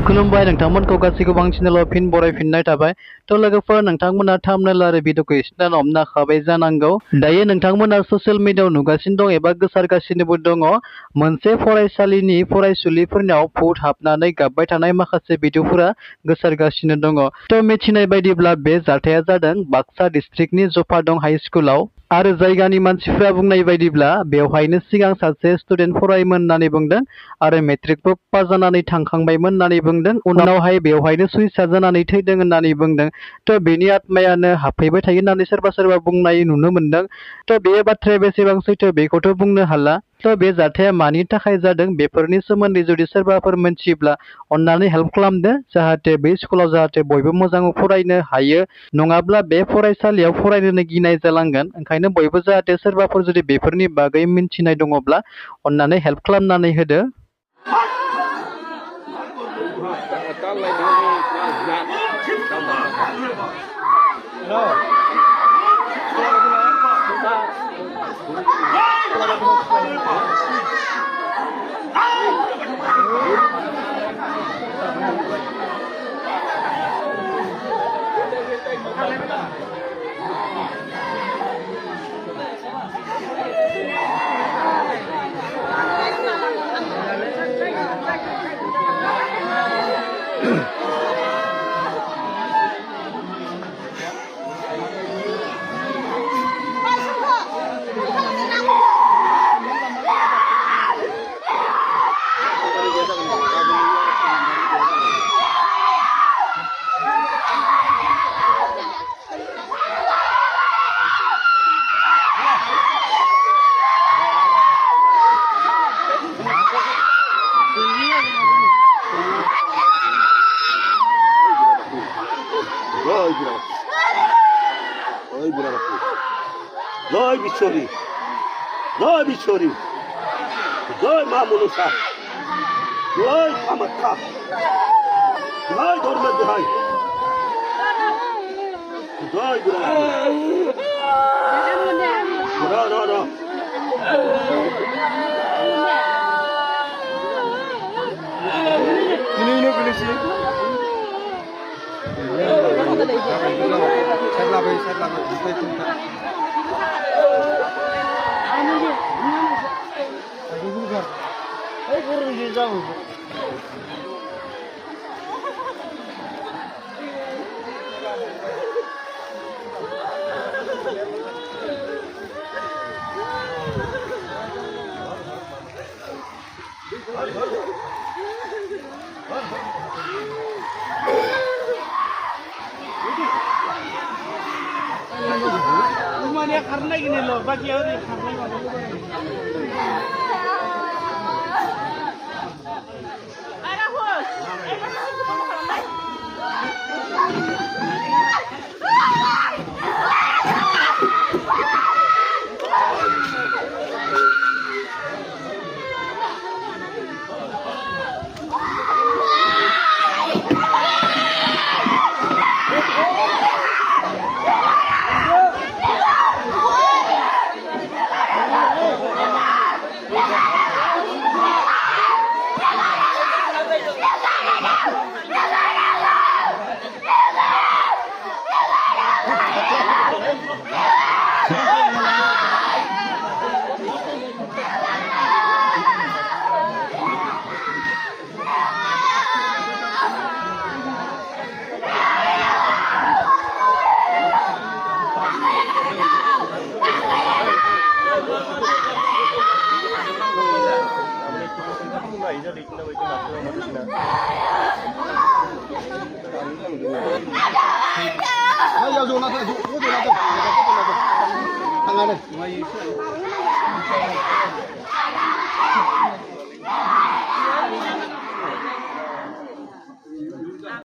खुलुमबाय नोंथांमोनखौ गासैखौबो आं चेनेलाव फिन बरायफिननाय थाबाय थ' लोगोफोर नोंथांमोना थाम्बनेल आरो भिडिअखौ सिनायना हमनो हाबाय जानांगौ दायो नोंथांमोना ससियेल मिडियायाव नुगासिनो दं एबा गोसारगासिनोबो दङ मोनसे फरायसालिनि फरायसुलिफोरनाव भुत हाबनानै गाबबाय थानाय माखासे भिडिअफोरा गोसारगासिनो दङ थ' मिथिनाय बायदिब्ला बे जाथाया जादों बाक्सा डिस्ट्रिक्टनि जफादं हाइ स्कुलाव आरो जायगानि मानसिफ्रा बुंनाय बायदिब्ला बेवहायनो सिगां सासे स्टुडेन्ट फरायोमोन होननानै बुंदों आरो मेट्रिकबो पास जानानै थांखांबायमोन होननानै बुंदों उनावहाय बेवहायनो सुइसाइड जानानै थैदों होननानै बुंदों थ' बेनि आत्मायानो हाबफैबाय थायो होननानै सोरबा सोरबा बुंनाय नुनो मोनदों थ' बे बाथ्राया बेसेबां सैथो बेखौथ' बुंनो हाला थ' बे जाथाया मानि थाखाय जादों बेफोरनि सोमोन्दै जुदि सोरबाफोर मिथियोब्ला अन्नानै हेल्प खालामदो जाहाथे बै स्कुलाव जाहाथे बयबो मोजाङै फरायनो हायो नङाब्ला बे फरायसालियाव फरायनो गिनाय जालांगोन ओंखायनो बयबो जाहाथे सोरबाफोर जुदि बेफोरनि बागै मिथिनाय दङब्ला अन्नानै हेल्प खालामनानै होदो জয় বিশ্বরী জয় বিশ্বরী জয় মা মনসা জয় কামাখ্যা জয় ধর্মের দোহাই জয় Rumahnya karena gini loh, bagi orang karena